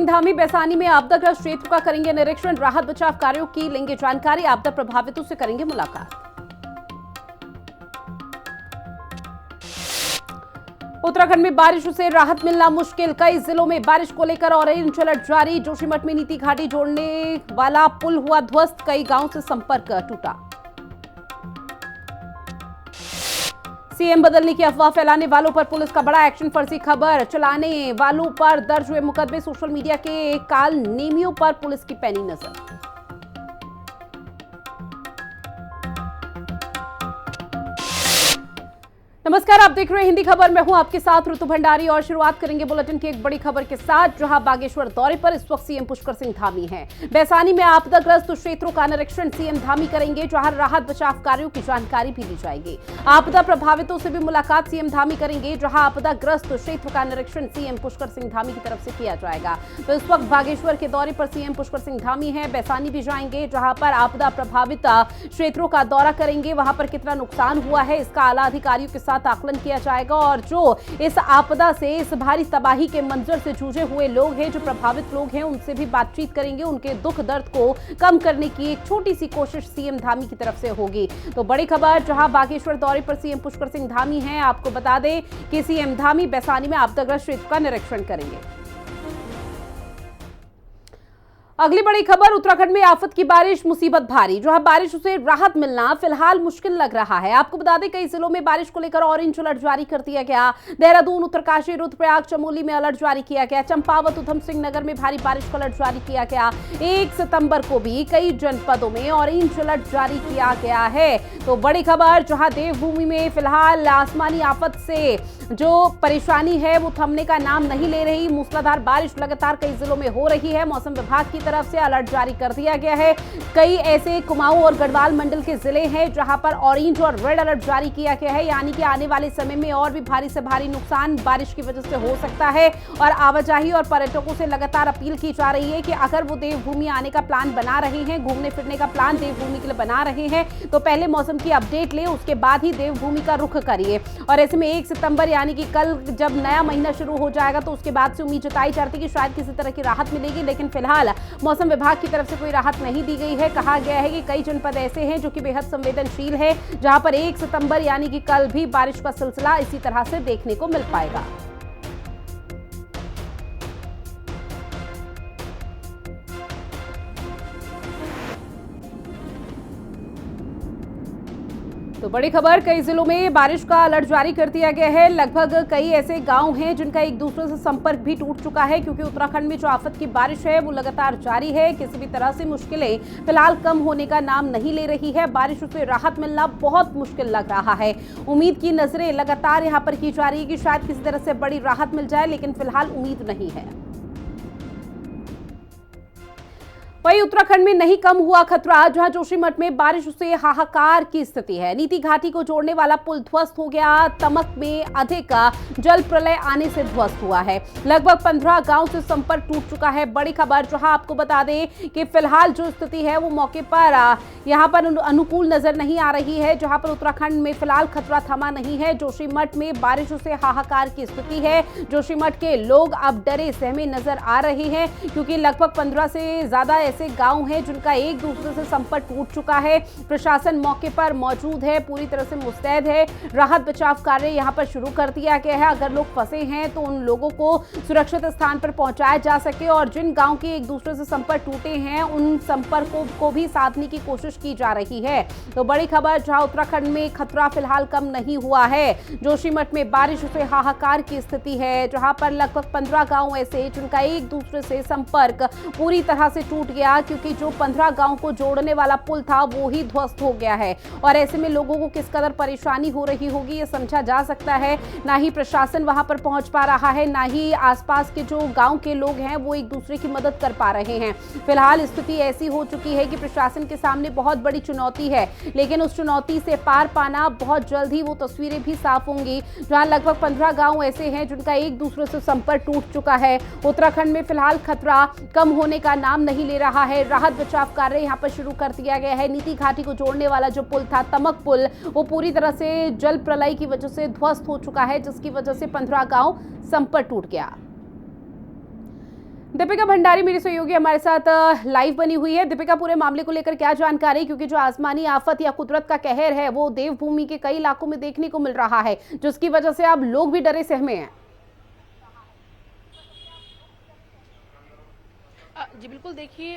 धामी बैसानी में आपदाग्रस्त क्षेत्र का करेंगे निरीक्षण। राहत बचाव कार्यों की लेंगे जानकारी। आपदा प्रभावितों से करेंगे मुलाकात। उत्तराखंड में बारिश से राहत मिलना मुश्किल। कई जिलों में बारिश को लेकर ऑरेंज अलर्ट जारी। जोशीमठ में नीति घाटी जोड़ने वाला पुल हुआ ध्वस्त। कई गांवों से संपर्क टूटा। सीएम बदलने की अफवाह फैलाने वालों पर पुलिस का बड़ा एक्शन। फर्जी खबर चलाने वालों पर दर्ज हुए मुकदमे। सोशल मीडिया के काल नेमियों पर पुलिस की पैनी नजर। नमस्कार, आप देख रहे हैं हिंदी खबर। मैं हूं आपके साथ ऋतु भंडारी और शुरुआत करेंगे बुलेटिन की एक बड़ी खबर के साथ, जहां बागेश्वर दौरे पर इस वक्त सीएम पुष्कर सिंह धामी हैं। बैसानी में आपदाग्रस्त क्षेत्रों का निरीक्षण सीएम धामी करेंगे, जहां राहत बचाव कार्यों की जानकारी भी ली जाएगी। आपदा प्रभावितों से भी मुलाकात सीएम धामी करेंगे, जहां आपदाग्रस्त क्षेत्र का निरीक्षण सीएम पुष्कर सिंह धामी की तरफ से किया जाएगा। तो इस वक्त बागेश्वर के दौरे पर सीएम पुष्कर सिंह धामी हैं। बैसानी भी जाएंगे, जहां पर आपदा प्रभावित क्षेत्रों का दौरा करेंगे। वहां पर कितना नुकसान हुआ है इसका आला अधिकारियों के साथ आकलन किया जाएगा और जो इस आपदा से, इस भारी तबाही के मंजर से जूझे हुए लोग हैं, जो प्रभावित लोग हैं, उनसे भी बातचीत करेंगे। उनके दुख दर्द को कम करने की एक छोटी सी कोशिश सीएम धामी की तरफ से होगी। तो बड़ी खबर, जहां बागेश्वर दौरे पर सीएम पुष्कर सिंह धामी हैं। आपको बता दें कि सीएम धामी बैसानी में आपदाग्रस्त क्षेत्र का निरीक्षण करेंगे। अगली बड़ी खबर, उत्तराखंड में आफत की बारिश, मुसीबत भारी। जहां बारिश से राहत मिलना फिलहाल मुश्किल लग रहा है। आपको बता दें कई जिलों में बारिश को लेकर ऑरेंज अलर्ट जारी कर दिया गया। देहरादून, उत्तरकाशी, रुद्रप्रयाग, चमोली में अलर्ट जारी किया गया। चंपावत, उधम सिंह नगर में भारी बारिश का अलर्ट जारी किया गया। 1 सितंबर को भी कई जनपदों में ऑरेंज अलर्ट जारी किया गया है। तो बड़ी खबर, जहां देवभूमि में फिलहाल आसमानी आफत से जो परेशानी है वो थमने का नाम नहीं ले रही। मूसलाधार बारिश लगातार कई जिलों में हो रही है। मौसम विभाग की तरफ से अलर्ट जारी कर दिया गया है। कई ऐसे कुमाऊं और गढ़वाल मंडल के जिले हैं जहां पर ऑरेंज और रेड अलर्ट जारी किया गया है, यानी कि आने वाले समय में और भी भारी से भारी नुकसान बारिश की वजह से हो सकता है। और आवाजाही और पर्यटकों से लगातार अपील की जा रही है कि अगर वो देवभूमि आने का प्लान बना रहे हैं, घूमने फिरने का प्लान देवभूमि के लिए बना रहे हैं, तो पहले मौसम की अपडेट ले, उसके बाद ही देवभूमि का रुख करिए। और ऐसे में 1 सितंबर यानी कि कल जब नया महीना शुरू हो जाएगा तो उसके बाद से उम्मीद जताई जाती है कि शायद किसी तरह की राहत मिलेगी, लेकिन फिलहाल मौसम विभाग की तरफ से कोई राहत नहीं दी गई है। कहा गया है कि कई जनपद ऐसे हैं जो कि बेहद संवेदनशील है, जहां पर 1 सितंबर यानी कि कल भी बारिश का सिलसिला इसी तरह से देखने को मिल पाएगा। तो बड़ी खबर, कई जिलों में बारिश का अलर्ट जारी कर दिया गया है। लगभग कई ऐसे गांव हैं जिनका एक दूसरे से संपर्क भी टूट चुका है, क्योंकि उत्तराखंड में जो आफत की बारिश है वो लगातार जारी है। किसी भी तरह से मुश्किलें फिलहाल कम होने का नाम नहीं ले रही है। बारिश से राहत मिलना बहुत मुश्किल लग रहा है। उम्मीद की नजरें लगातार यहां पर की जा रही है कि शायद किसी तरह से बड़ी राहत मिल जाए, लेकिन फिलहाल उम्मीद नहीं है। वहीं उत्तराखंड में नहीं कम हुआ खतरा, जहां जोशीमठ में बारिश से हाहाकार की स्थिति है। नीति घाटी को जोड़ने वाला पुल ध्वस्त हो गया। तमक में अधिक जल प्रलय आने से ध्वस्त हुआ है। लगभग 15 गांव से संपर्क टूट चुका है। बड़ी खबर, जहां आपको बता दें कि फिलहाल जो स्थिति है वो मौके पर यहां पर अनुकूल नजर नहीं आ रही है। जहां पर उत्तराखंड में फिलहाल खतरा थमा नहीं है। जोशीमठ में बारिश से हाहाकार की स्थिति है। जोशीमठ के लोग अब डरे सहमे नजर आ रहे हैं, क्योंकि लगभग 15 से ज्यादा ऐसे गांव हैं जिनका एक दूसरे से संपर्क टूट चुका है। प्रशासन मौके पर मौजूद है, पूरी तरह से मुस्तैद है। राहत बचाव कार्य यहां पर शुरू कर दिया गया है। अगर लोग फंसे हैं तो उन लोगों को सुरक्षित स्थान पर पहुंचाया जा सके, और जिन गांव के एक दूसरे से संपर्क टूटे हैं उन संपर्कों को भी साधने की कोशिश की जा रही है। तो बड़ी खबर, जहां उत्तराखंड में खतरा फिलहाल कम नहीं हुआ है। जोशीमठ में बारिश से हाहाकार की स्थिति है, जहां पर लगभग 15 गांव ऐसे जिनका एक दूसरे से संपर्क पूरी तरह से टूट गया, क्योंकि जो 15 गांव को जोड़ने वाला पुल था वो ही ध्वस्त हो गया है। और ऐसे में लोगों को किस कदर परेशानी हो रही होगी ये समझा जा सकता है। ना ही प्रशासन वहां पर पहुंच पा रहा है, ना ही आसपास के जो गांव के लोग हैं वो एक दूसरे की मदद कर पा रहे हैं। फिलहाल स्थिति ऐसी हो चुकी है कि प्रशासन के सामने बहुत बड़ी चुनौती है, लेकिन उस चुनौती से पार पाना बहुत जल्द ही वो तस्वीरें भी साफ होंगी, जहां लगभग 15 गांव ऐसे हैं जिनका एक दूसरे से संपर्क टूट चुका है। उत्तराखंड में फिलहाल खतरा कम होने का नाम नहीं ले रहा है। राहत बचाव कार्य यहां पर शुरू कर दिया गया है। नीति घाटी को जोड़ने वाला जो पुल था, तमक पुल, वो पूरी तरह से जल प्रलय की वजह से ध्वस्त हो चुका है, जिसकी वजह से 15 गांव संपर्क टूट गया। दीपिका भंडारी मेरी सहयोगी हमारे साथ लाइव बनी हुई है। दीपिका, पूरे मामले को लेकर क्या जानकारी, क्योंकि जो आसमानी आफत या कुदरत का कहर है वो देवभूमि के कई इलाकों में देखने को मिल रहा है, जिसकी वजह से अब लोग भी डरे सहमे हैं। जी बिल्कुल, देखिए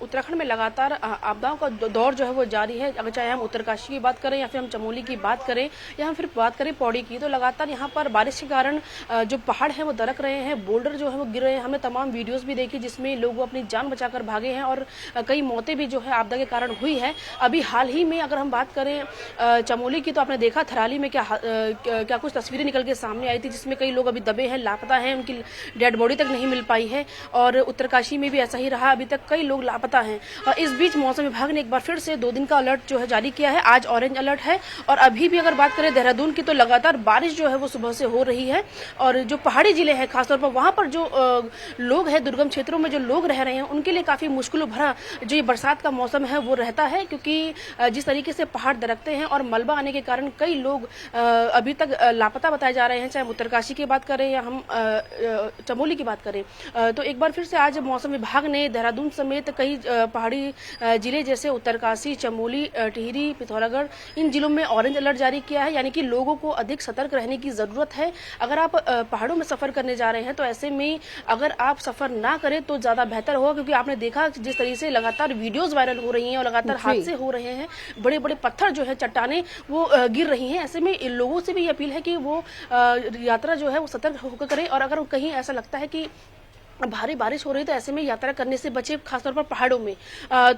उत्तराखंड में लगातार आपदाओं का दौर जो है वो जारी है। अगर चाहे हम उत्तरकाशी की बात करें या फिर हम चमोली की बात करें या हम फिर बात करें पौड़ी की, तो लगातार यहाँ पर बारिश के कारण जो पहाड़ हैं वो दरक रहे हैं, बोल्डर जो है वो गिर रहे हैं। हमने तमाम वीडियोस भी देखी जिसमें लोग अपनी जान बचाकर भागे हैं और कई मौतें भी जो है आपदा के कारण हुई है। अभी हाल ही में अगर हम बात करें चमोली की, तो आपने देखा थराली में क्या कुछ तस्वीरें निकल के सामने आई थी, जिसमें कई लोग अभी दबे हैं, लापता हैं, उनकी डेड बॉडी तक नहीं मिल पाई है। और उत्तरकाशी में भी ऐसा ही रहा, अभी तक कई लोग लापता हैं। और इस बीच मौसम विभाग ने एक बार फिर से 2 दिन का अलर्ट जो है जारी किया है। आज ऑरेंज अलर्ट है। और अभी भी अगर बात करें देहरादून की, तो लगातार बारिश जो है वो सुबह से हो रही है। और जो पहाड़ी जिले हैं खासतौर पर, वहां पर जो लोग हैं, दुर्गम क्षेत्रों में जो लोग रह रहे हैं, उनके लिए काफी मुश्किल भरा जो ये बरसात का मौसम है वो रहता है, क्योंकि जिस तरीके से पहाड़ दरकते हैं और मलबा आने के कारण कई लोग अभी तक लापता बताए जा रहे हैं। चाहे हम उत्तरकाशी की बात करें या हम चमोली की बात करें, तो एक बार फिर से आज मौसम विभाग ने देहरादून समेत कई पहाड़ी जिले जैसे उत्तरकाशी, चमोली, टिहरी, पिथौरागढ़, इन जिलों में ऑरेंज अलर्ट जारी किया है। यानी कि लोगों को अधिक सतर्क रहने की जरूरत है। अगर आप पहाड़ों में सफर करने जा रहे हैं तो ऐसे में अगर आप सफर ना करें तो ज्यादा बेहतर होगा, क्योंकि आपने देखा जिस तरीके से लगातार वीडियोस वायरल हो रही हैं और लगातार हादसे हो रहे हैं, बड़े बड़े पत्थर जो है, चट्टाने वो गिर रही हैं। ऐसे में लोगों से भी अपील है कि वो यात्रा जो है वो सतर्क होकर करें। और अगर कहीं ऐसा लगता है कि भारी बारिश हो रही है तो ऐसे में यात्रा करने से बचे, खासतौर पर पहाड़ों में।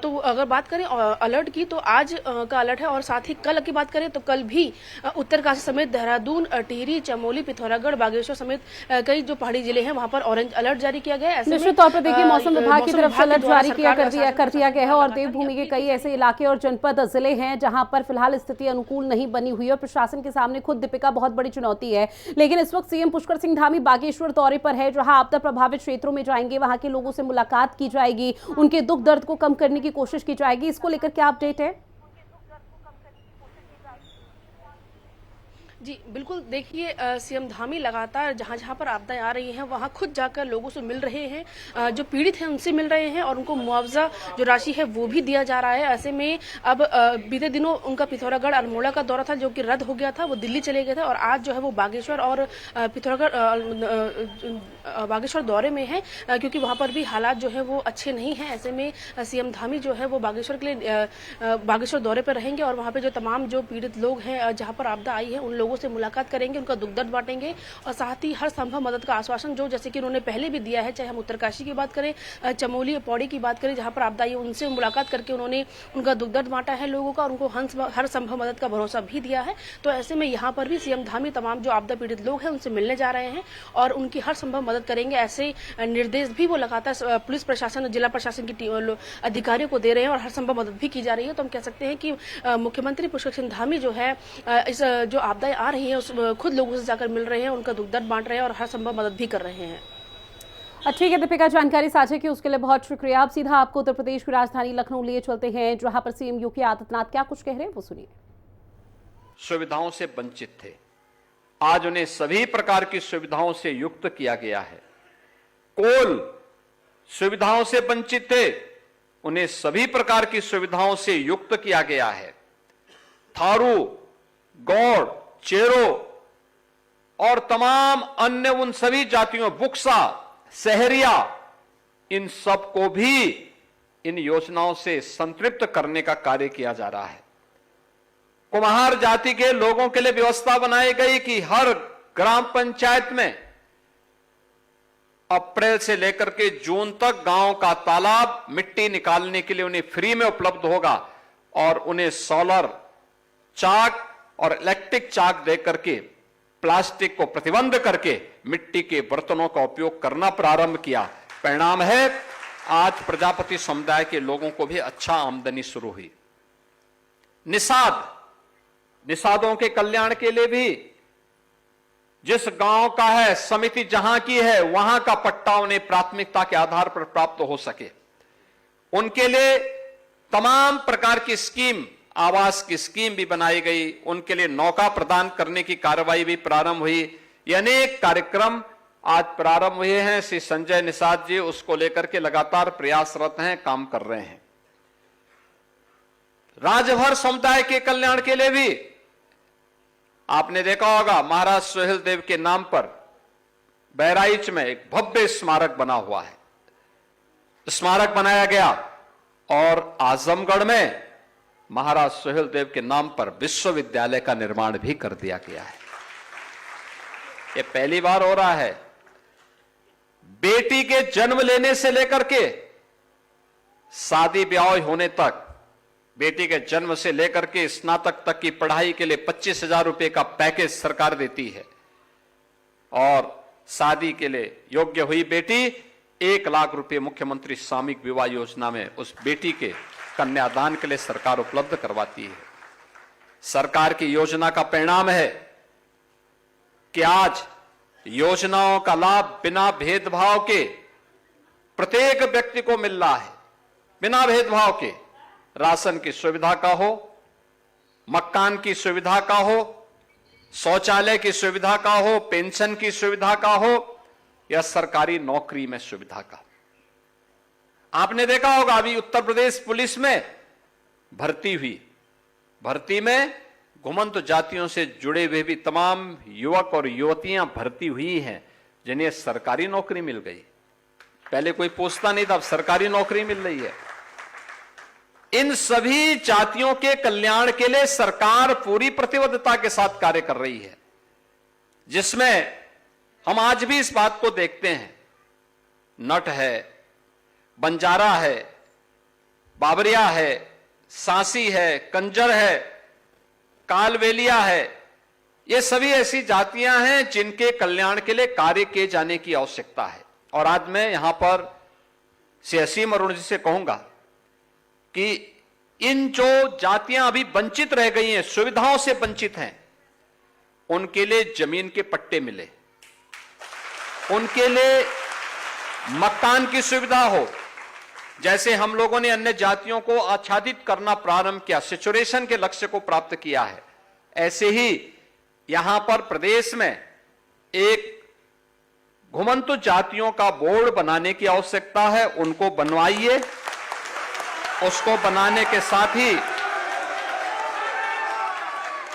तो अगर बात करें अलर्ट की, तो आज का अलर्ट है। और साथ ही कल की बात करें तो कल भी उत्तरकाशी समेत देहरादून, टिहरी, चमोली, पिथौरागढ़, बागेश्वर समेत कई जो पहाड़ी जिले हैं वहां पर ऑरेंज अलर्ट जारी किया गया है। निश्चित तौर पर देखिए मौसम विभाग की तरफ से अलर्ट जारी कर दिया गया है और देवभूमि के कई ऐसे इलाके और जनपद जिले हैं जहां पर फिलहाल स्थिति अनुकूल नहीं बनी हुई और प्रशासन के सामने खुद दीपिका बहुत बड़ी चुनौती है। लेकिन इस वक्त सीएम पुष्कर सिंह धामी बागेश्वर दौरे पर है, जहां आपदा प्रभावित क्षेत्रों में जाएंगे, वहां के लोगों से मुलाकात की जाएगी, उनके दुख दर्द को कम करने की कोशिश की जाएगी। इसको लेकर क्या अपडेट है? जी बिल्कुल, देखिए सीएम धामी लगातार जहां जहां पर आपदाएं आ रही हैं वहां खुद जाकर लोगों से मिल रहे हैं, जो पीड़ित हैं उनसे मिल रहे हैं और उनको मुआवजा जो राशि है वो भी दिया जा रहा है। ऐसे में अब बीते दिनों उनका पिथौरागढ़, अल्मोड़ा का दौरा था जो कि रद्द हो गया था, वो दिल्ली चले गए थे और आज जो है वो बागेश्वर और बागेश्वर दौरे में है, क्योंकि वहां पर भी हालात जो है वो अच्छे नहीं है। ऐसे में सीएम धामी जो है वो बागेश्वर के लिए बागेश्वर दौरे पर रहेंगे और वहां पे जो तमाम जो पीड़ित लोग हैं जहां पर आपदा आई है उन लोगों से मुलाकात करेंगे, उनका दुख दर्द बांटेंगे और साथ ही हर संभव मदद का आश्वासन जो जैसे कि उन्होंने पहले भी दिया है, चाहे हम उत्तरकाशी की बात करें, चमोली, पौड़ी की बात करें, जहां पर आपदा आई उनसे मुलाकात करके उन्होंने उनका दुख दर्द बांटा है लोगों का और उनको हर संभव मदद का भरोसा भी दिया है। तो ऐसे में यहाँ पर भी सीएम धामी तमाम जो आपदा पीड़ित लोग हैं उनसे मिलने जा रहे हैं और उनकी हर संभव मदद करेंगे। ऐसे निर्देश भी वो लगातार पुलिस प्रशासन, जिला प्रशासन की अधिकारियों को दे रहे हैं और हर संभव मदद भी की जा रही है। तो हम कह सकते हैं कि मुख्यमंत्री पुष्कर सिंह धामी जो है इस जो आपदाएं आ रही हैं उस खुद लोगों से जाकर मिल रहे हैं, उनका दुख दर्द बांट रहे हैं और हर संभव मदद भी कर रहे हैं। ठीक है दीपिका, जानकारी साझा की उसके लिए बहुत शुक्रिया। अब सीधा आपको उत्तर प्रदेश की राजधानी लखनऊ लिए चलते हैं, जहां पर सीएम योगी आदित्यनाथ क्या कुछ कह रहे हैं वो सुनिए। सुविधाओं से वंचित थे, आज उन्हें सभी प्रकार की सुविधाओं से युक्त किया गया है। कोल सुविधाओं से वंचित थे, उन्हें सभी प्रकार की सुविधाओं से युक्त किया गया है। थारू, गौड़, चेरो और तमाम अन्य उन सभी जातियों, बुक्सा, सहरिया, इन सब को भी इन योजनाओं से संतृप्त करने का कार्य किया जा रहा है। कुम्हार जाति के लोगों के लिए व्यवस्था बनाई गई कि हर ग्राम पंचायत में अप्रैल से लेकर के जून तक गांव का तालाब मिट्टी निकालने के लिए उन्हें फ्री में उपलब्ध होगा और उन्हें सोलर चाक और इलेक्ट्रिक चाक देकर के प्लास्टिक को प्रतिबंध करके मिट्टी के बर्तनों का उपयोग करना प्रारंभ किया। परिणाम है आज प्रजापति समुदाय के लोगों को भी अच्छा आमदनी शुरू हुई। निषादों के कल्याण के लिए भी जिस गांव का है, समिति जहां की है, वहां का पट्टा उन्हें प्राथमिकता के आधार पर प्राप्त हो सके, उनके लिए तमाम प्रकार की स्कीम, आवास की स्कीम भी बनाई गई, उनके लिए नौका प्रदान करने की कार्रवाई भी प्रारंभ हुई। ये अनेक कार्यक्रम आज प्रारंभ हुए हैं। श्री संजय निषाद जी उसको लेकर के लगातार प्रयासरत हैं, काम कर रहे हैं। राजभर समुदाय के कल्याण के लिए भी आपने देखा होगा, महाराज सोहेल देव के नाम पर बहराइच में एक भव्य स्मारक बना हुआ है, स्मारक बनाया गया। और आजमगढ़ में महाराज सोहेल देव के नाम पर विश्वविद्यालय का निर्माण भी कर दिया गया है। यह पहली बार हो रहा है। बेटी के जन्म लेने से लेकर के शादी ब्याह होने तक, बेटी के जन्म से लेकर के स्नातक तक की पढ़ाई के लिए 25,000 रुपए का पैकेज सरकार देती है। और शादी के लिए योग्य हुई बेटी 1 लाख रुपए मुख्यमंत्री सामूहिक विवाह योजना में उस बेटी के कन्यादान के लिए सरकार उपलब्ध करवाती है। सरकार की योजना का परिणाम है कि आज योजनाओं का लाभ बिना भेदभाव के प्रत्येक व्यक्ति को मिल रहा है, बिना भेदभाव के। राशन की सुविधा का हो, मकान की सुविधा का हो, शौचालय की सुविधा का हो, पेंशन की सुविधा का हो, या सरकारी नौकरी में सुविधा का। आपने देखा होगा अभी उत्तर प्रदेश पुलिस में भर्ती हुई, भर्ती में घुमंत जातियों से जुड़े हुए भी तमाम युवक और युवतियां भर्ती हुई हैं, जिन्हें सरकारी नौकरी मिल गई। पहले कोई पूछता नहीं था, अब सरकारी नौकरी मिल रही है। इन सभी जातियों के कल्याण के लिए सरकार पूरी प्रतिबद्धता के साथ कार्य कर रही है, जिसमें हम आज भी इस बात को देखते हैं। नट है, बंजारा है, बाबरिया है, सांसी है, कंजर है, कालवेलिया है, ये सभी ऐसी जातियां हैं जिनके कल्याण के लिए कार्य किए जाने की आवश्यकता है। और आज मैं यहां पर श्री असीम अरुण जी से कहूंगा कि इन जो जातियां अभी वंचित रह गई हैं, सुविधाओं से वंचित हैं, उनके लिए जमीन के पट्टे मिले, उनके लिए मकान की सुविधा हो। जैसे हम लोगों ने अन्य जातियों को आच्छादित करना प्रारंभ किया, सेचुरेशन के लक्ष्य को प्राप्त किया है, ऐसे ही यहां पर प्रदेश में एक घुमंतु जातियों का बोर्ड बनाने की आवश्यकता है। उनको बनवाइए। उसको बनाने के साथ ही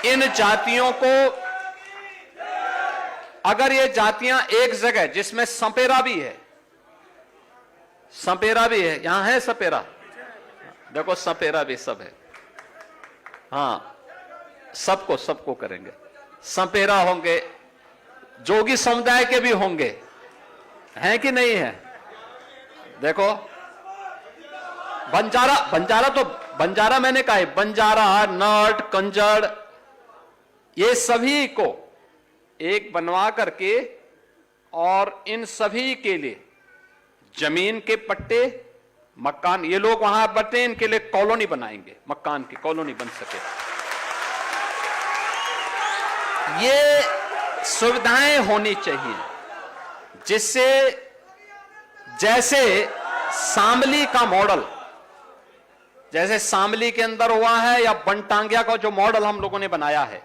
इन जातियों को, अगर ये जातियां एक जगह, जिसमें सपेरा भी है, सपेरा भी है, यहां है सपेरा, देखो सपेरा भी सब है, हां, सबको करेंगे। सपेरा होंगे, जोगी समुदाय के भी होंगे, हैं कि नहीं है? देखो बंजारा मैंने कहा है, बंजारा, नट, कंजर, ये सभी को एक बनवा करके और इन सभी के लिए जमीन के पट्टे, मकान, ये लोग वहां बटे, इनके लिए कॉलोनी बनाएंगे, मकान की कॉलोनी बन सके। ये सुविधाएं होनी चाहिए, जिससे जैसे शामली का मॉडल, जैसे शामली के अंदर हुआ है, या बनटांगिया का जो मॉडल हम लोगों ने बनाया है,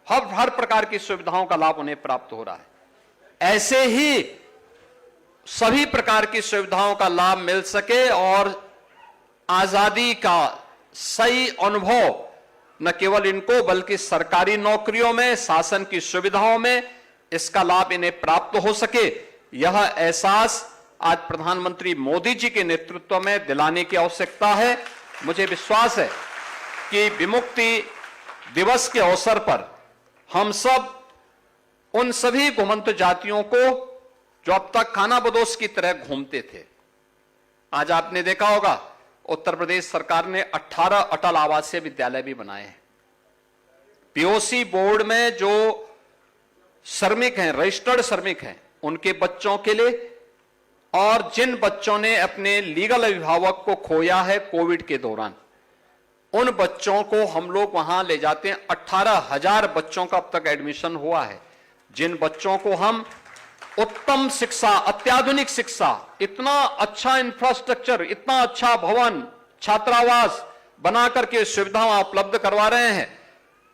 हर प्रकार की सुविधाओं का लाभ उन्हें प्राप्त हो रहा है। ऐसे ही सभी प्रकार की सुविधाओं का लाभ मिल सके और आजादी का सही अनुभव न केवल इनको बल्कि सरकारी नौकरियों में, शासन की सुविधाओं में इसका लाभ इन्हें प्राप्त हो सके, यह एहसास आज प्रधानमंत्री मोदी जी के नेतृत्व में दिलाने की आवश्यकता है। मुझे विश्वास है कि विमुक्ति दिवस के अवसर पर हम सब उन सभी घुमंत जातियों को जो अब तक खाना बदोश की तरह घूमते थे, आज आपने देखा होगा उत्तर प्रदेश सरकार ने 18 अटल आवासीय विद्यालय भी बनाए हैं। पीओसी बोर्ड में जो श्रमिक हैं, रजिस्टर्ड श्रमिक हैं, उनके बच्चों के लिए, और जिन बच्चों ने अपने लीगल अभिभावक को खोया है कोविड के दौरान, उन बच्चों को हम लोग वहां ले जाते हैं। 18,000 बच्चों का अब तक एडमिशन हुआ है, जिन बच्चों को हम उत्तम शिक्षा, अत्याधुनिक शिक्षा, इतना अच्छा इंफ्रास्ट्रक्चर, इतना अच्छा भवन, छात्रावास बना करके सुविधाएं उपलब्ध करवा रहे हैं,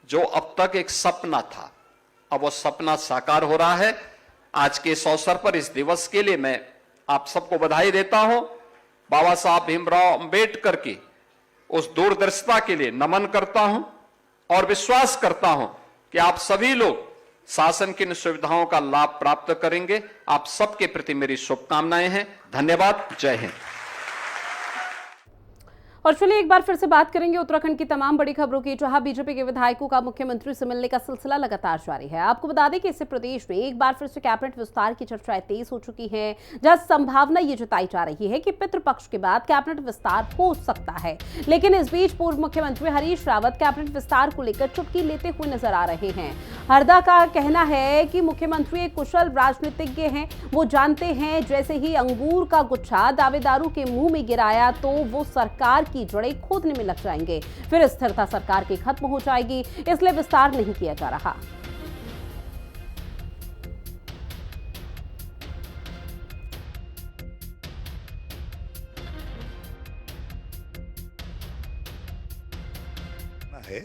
जो अब तक एक सपना था, अब वो सपना साकार हो रहा है। आज के इस अवसर पर इस दिवस के लिए मैं आप सबको बधाई देता हूं। बाबा साहब भीमराव अंबेडकर की उस दूरदर्शिता के लिए नमन करता हूं और विश्वास करता हूं कि आप सभी लोग शासन की इन सुविधाओं का लाभ प्राप्त करेंगे। आप सबके प्रति मेरी शुभकामनाएं हैं। धन्यवाद। जय हिंद। और चलिए एक बार फिर से बात करेंगे उत्तराखंड की तमाम बड़ी खबरों की, जहां बीजेपी के विधायकों का मुख्यमंत्री से मिलने का सिलसिला लगातार जारी है। आपको बता दें कि इससे प्रदेश में एक बार फिर से कैबिनेट विस्तार की चर्चाएं तेज हो चुकी हैं, जहां संभावना ये जताई जा रही है कि पितृपक्ष के बाद कैबिनेट विस्तार हो सकता है। लेकिन इस बीच पूर्व मुख्यमंत्री हरीश रावत कैबिनेट विस्तार को लेकर चुटकी लेते हुए नजर आ रहे हैं। हरदा का कहना है कि मुख्यमंत्री एक कुशल राजनीतिज्ञ हैं, वो जानते हैं जैसे ही अंगूर का गुच्छा दावेदारों के मुंह में गिराया तो वो सरकार की जड़ें खोदने में लग जाएंगे, फिर स्थिरता सरकार की खत्म हो जाएगी, इसलिए विस्तार नहीं किया जा रहा। है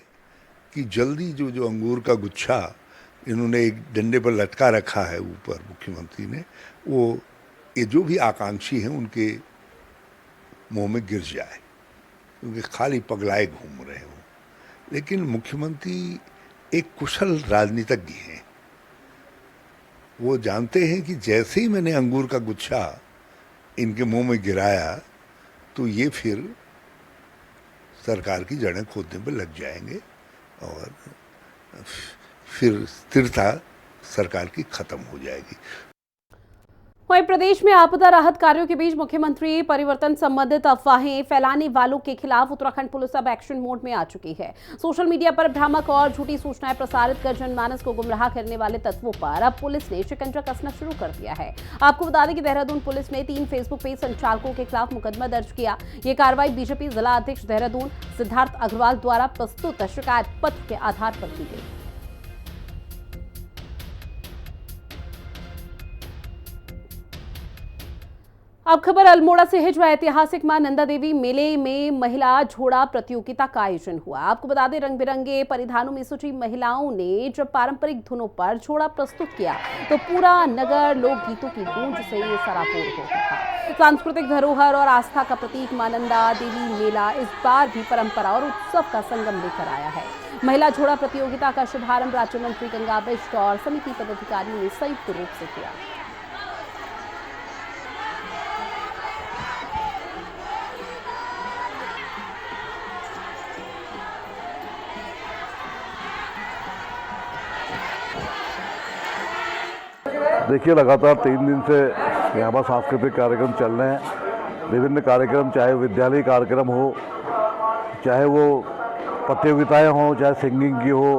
कि जल्दी जो अंगूर का गुच्छा इन्होंने एक डंडे पर लटका रखा है ऊपर मुख्यमंत्री ने, वो ये जो भी आकांक्षी हैं उनके मुंह में गिर जाए, क्योंकि खाली पगलाए घूम रहे हो। लेकिन मुख्यमंत्री एक कुशल राजनीतिज्ञ हैं। वो जानते हैं कि जैसे ही मैंने अंगूर का गुच्छा इनके मुंह में गिराया तो ये फिर सरकार की जड़ें खोदने पर लग जाएंगे और फिर स्थिरता सरकार की खत्म हो जाएगी। वहीं प्रदेश में आपदा राहत कार्यों के बीच मुख्यमंत्री परिवर्तन संबंधित अफवाहें फैलाने वालों के खिलाफ उत्तराखंड पुलिस अब एक्शन मोड में आ चुकी है। सोशल मीडिया पर भ्रामक और झूठी सूचनाएं प्रसारित कर जनमानस को गुमराह करने वाले तत्वों पर अब पुलिस ने शिकंजा कसना शुरू कर दिया है। आपको बता दें कि देहरादून पुलिस ने 3 फेसबुक पेज संचालकों के खिलाफ मुकदमा दर्ज किया। ये कार्रवाई बीजेपी जिला अध्यक्ष देहरादून सिद्धार्थ अग्रवाल द्वारा प्रस्तुत शिकायत पत्र के आधार पर की गई। अब खबर अल्मोड़ा से है, जो ऐतिहासिक मां नंदा देवी मेले में महिला झोड़ा प्रतियोगिता का आयोजन हुआ। आपको बता दें रंग बिरंगे परिधानों में सजी महिलाओं ने जब पारंपरिक धुनों पर झोड़ा प्रस्तुत किया तो पूरा नगर लोकगीतों की गूंज से सराबोर हो उठा। सांस्कृतिक धरोहर और आस्था का प्रतीक मां नंदा देवी मेला इस बार भी परंपरा और उत्सव का संगम लेकर आया है। महिला झोड़ा प्रतियोगिता का शुभारंभ राज्य मंत्री गंगा बिष्ट और समिति पदाधिकारियों ने संयुक्त रूप से किया। देखिए, लगातार 3 दिन से यहाँ पर सांस्कृतिक कार्यक्रम चल रहे हैं। विभिन्न कार्यक्रम, चाहे विद्यालय कार्यक्रम हो, चाहे वो प्रतियोगिताएं हों, चाहे सिंगिंग की हो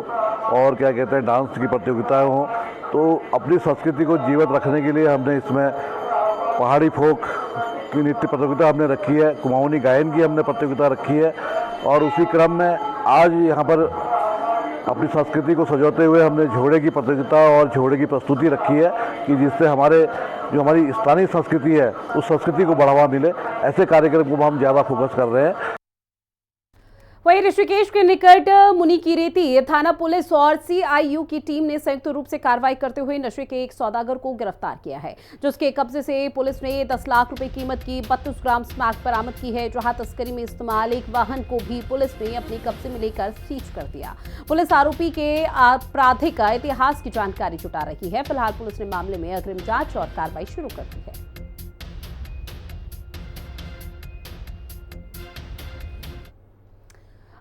और क्या कहते हैं डांस की प्रतियोगिताएं हों, तो अपनी संस्कृति को जीवित रखने के लिए हमने इसमें पहाड़ी फोक की नृत्य प्रतियोगिता हमने रखी है, कुमाऊनी गायन की हमने प्रतियोगिता रखी है और उसी क्रम में आज यहाँ पर अपनी संस्कृति को सजोते हुए हमने झोड़े की प्रतियोगिता और झोड़े की प्रस्तुति रखी है कि जिससे हमारी स्थानीय संस्कृति है उस संस्कृति को बढ़ावा मिले। ऐसे कार्यक्रम को हम ज़्यादा फोकस कर रहे हैं। वहीं ऋषिकेश के निकट मुनिकीरेती थाना पुलिस और सीआईयू की टीम ने संयुक्त रूप से कार्रवाई करते हुए नशे के एक सौदागर को गिरफ्तार किया है, जिसके कब्जे से पुलिस ने 10 लाख रुपए कीमत की 32 ग्राम स्मैक बरामद की है। जहां तस्करी में इस्तेमाल एक वाहन को भी पुलिस ने अपने कब्जे में लेकर सीज कर दिया। पुलिस आरोपी के आपराधिक इतिहास की जानकारी जुटा रही है। फिलहाल पुलिस ने मामले में अग्रिम जांच और कार्रवाई शुरू कर दी है।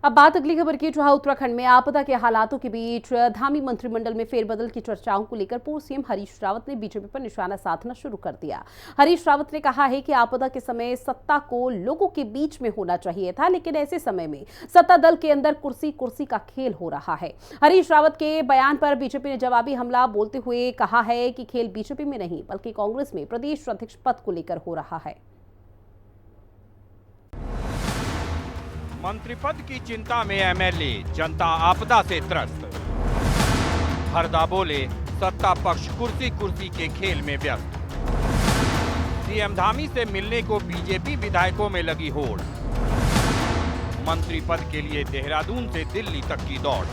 अब बात अगली खबर की, जहां उत्तराखंड में आपदा के हालातों के बीच धामी मंत्रिमंडल में फेरबदल की चर्चाओं को लेकर पूर्व सीएम हरीश रावत ने बीजेपी पर निशाना साधना शुरू कर दिया। हरीश रावत ने कहा है कि आपदा के समय सत्ता को लोगों के बीच में होना चाहिए था, लेकिन ऐसे समय में सत्ता दल के अंदर कुर्सी कुर्सी का खेल हो रहा है। हरीश रावत के बयान पर बीजेपी ने जवाबी हमला बोलते हुए कहा है कि खेल बीजेपी में नहीं बल्कि कांग्रेस में प्रदेश अध्यक्ष पद को लेकर हो रहा है। मंत्री पद की चिंता में एमएलए, जनता आपदा से त्रस्त। हरदा बोले सत्ता पक्ष कुर्सी कुर्सी के खेल में व्यस्त। सीएम धामी से मिलने को बीजेपी विधायकों में लगी होड़। मंत्री पद के लिए देहरादून से दिल्ली तक की दौड़।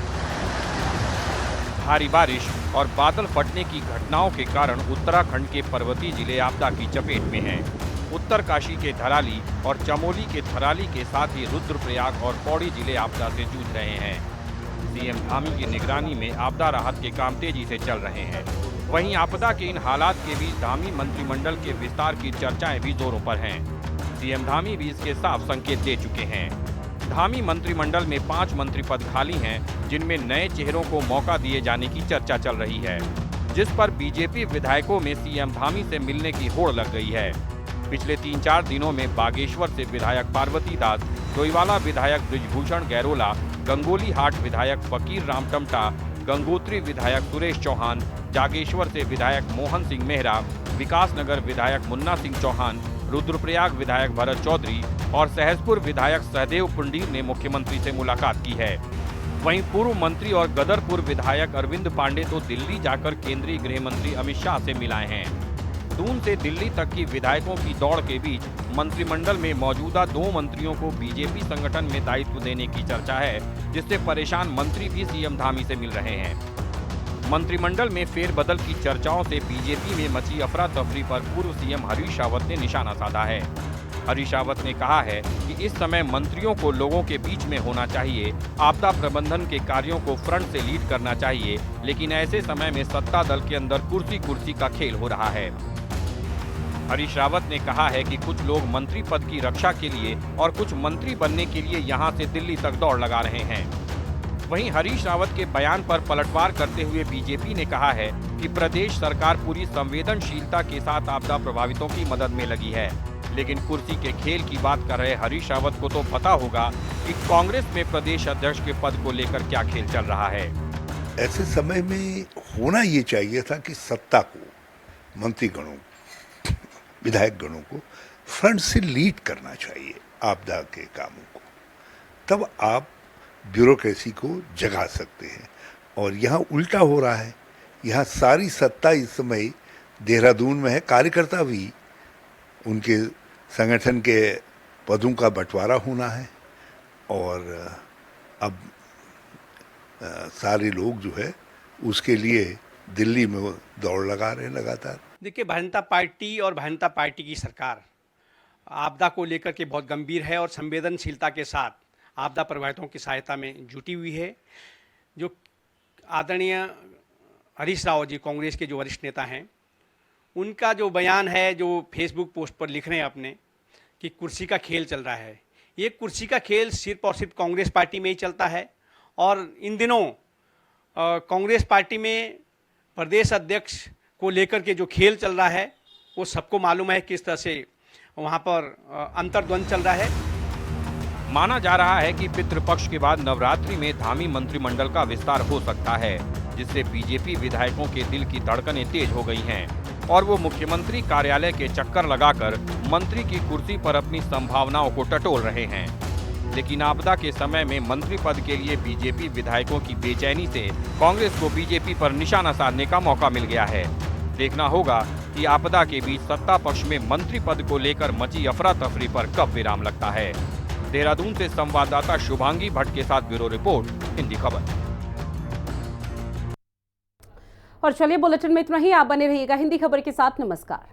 भारी बारिश और बादल फटने की घटनाओं के कारण उत्तराखंड के पर्वतीय जिले आपदा की चपेट में हैं। उत्तरकाशी के धराली और चमोली के थराली के साथ ही रुद्रप्रयाग और पौड़ी जिले आपदा से जूझ रहे हैं। सीएम धामी की निगरानी में आपदा राहत के काम तेजी से चल रहे हैं। वहीं आपदा के इन हालात के बीच धामी मंत्रिमंडल के विस्तार की चर्चाएं भी जोरों पर हैं। सीएम धामी भी इसके साफ संकेत दे चुके हैं। धामी मंत्रिमंडल में 5 मंत्री पद खाली हैं, जिनमें नए चेहरों को मौका दिए जाने की चर्चा चल रही है, जिस पर बीजेपी विधायकों में सीएम धामी से मिलने की होड़ लग गई है। पिछले 3-4 दिनों में बागेश्वर से विधायक पार्वती दास, डोईवाला विधायक बृजभूषण गैरोला, गंगोली हाट विधायक फकीर राम टमटा, गंगोत्री विधायक सुरेश चौहान, जागेश्वर से विधायक मोहन सिंह मेहरा, विकासनगर विधायक मुन्ना सिंह चौहान, रुद्रप्रयाग विधायक भरत चौधरी और सहसपुर विधायक सहदेव पुंडीर ने मुख्यमंत्री से मुलाकात की है। वहीं पूर्व मंत्री और गदरपुर विधायक अरविंद पांडे तो दिल्ली जाकर केंद्रीय गृह मंत्री अमित शाह से मिलाए हैं। दून से दिल्ली तक की विधायकों की दौड़ के बीच मंत्रिमंडल में मौजूदा 2 मंत्रियों को बीजेपी संगठन में दायित्व देने की चर्चा है, जिससे परेशान मंत्री भी सीएम धामी से मिल रहे हैं। मंत्रिमंडल में फेरबदल की चर्चाओं से बीजेपी में मची अफरा तफरी पर पूर्व सीएम हरीश रावत ने निशाना साधा है। हरीश रावत ने कहा है कि इस समय मंत्रियों को लोगों के बीच में होना चाहिए, आपदा प्रबंधन के कार्यों को फ्रंट से लीड करना चाहिए, लेकिन ऐसे समय में सत्ता दल के अंदर कुर्सी का खेल हो रहा है। हरीश रावत ने कहा है कि कुछ लोग मंत्री पद की रक्षा के लिए और कुछ मंत्री बनने के लिए यहां से दिल्ली तक दौड़ लगा रहे हैं। वहीं हरीश रावत के बयान पर पलटवार करते हुए बीजेपी ने कहा है कि प्रदेश सरकार पूरी संवेदनशीलता के साथ आपदा प्रभावितों की मदद में लगी है, लेकिन कुर्सी के खेल की बात कर रहे हरीश रावत को तो पता होगा कि कांग्रेस में प्रदेश अध्यक्ष के पद को लेकर क्या खेल चल रहा है। ऐसे समय में होना ये चाहिए था कि सत्ता को, मंत्रीगणों, विधायक गणों को फ्रंट से लीड करना चाहिए आपदा के कामों को, तब आप ब्यूरोक्रेसी को जगा सकते हैं। और यहाँ उल्टा हो रहा है, यहाँ सारी सत्ता इस समय देहरादून में है, कार्यकर्ता भी उनके संगठन के पदों का बंटवारा होना है और अब सारे लोग जो है उसके लिए दिल्ली में दौड़ लगा रहे हैं लगातार। देखिए, भारतीय जनता पार्टी और भारतीय जनता पार्टी की सरकार आपदा को लेकर के बहुत गंभीर है और संवेदनशीलता के साथ आपदा प्रभावितों की सहायता में जुटी हुई है। जो आदरणीय हरीश रावत जी, कांग्रेस के जो वरिष्ठ नेता हैं, उनका जो बयान है, जो फेसबुक पोस्ट पर लिख रहे हैं अपने कि कुर्सी का खेल चल रहा है, ये कुर्सी का खेल सिर्फ और सिर्फ कांग्रेस पार्टी में ही चलता है। और इन दिनों कांग्रेस पार्टी में प्रदेश अध्यक्ष को लेकर के जो खेल चल रहा है वो सबको मालूम है किस तरह से वहाँ पर अंतर्द्वंद चल रहा है। माना जा रहा है कि पितृपक्ष के बाद नवरात्रि में धामी मंत्रिमंडल का विस्तार हो सकता है, जिससे बीजेपी विधायकों के दिल की धड़कनें तेज हो गई हैं और वो मुख्यमंत्री कार्यालय के चक्कर लगाकर मंत्री की कुर्सी पर अपनी संभावनाओं को टटोल रहे हैं। लेकिन आपदा के समय में मंत्री पद के लिए बीजेपी विधायकों की बेचैनी से कांग्रेस को बीजेपी पर निशाना साधने का मौका मिल गया है। देखना होगा कि आपदा के बीच सत्ता पक्ष में मंत्री पद को लेकर मची अफरा तफरी पर कब विराम लगता है। देहरादून से संवाददाता शुभांगी भट्ट के साथ ब्यूरो रिपोर्ट, हिंदी खबर। और चलिए, बुलेटिन में इतना ही। आप बने रहिएगा हिंदी खबर के साथ। नमस्कार।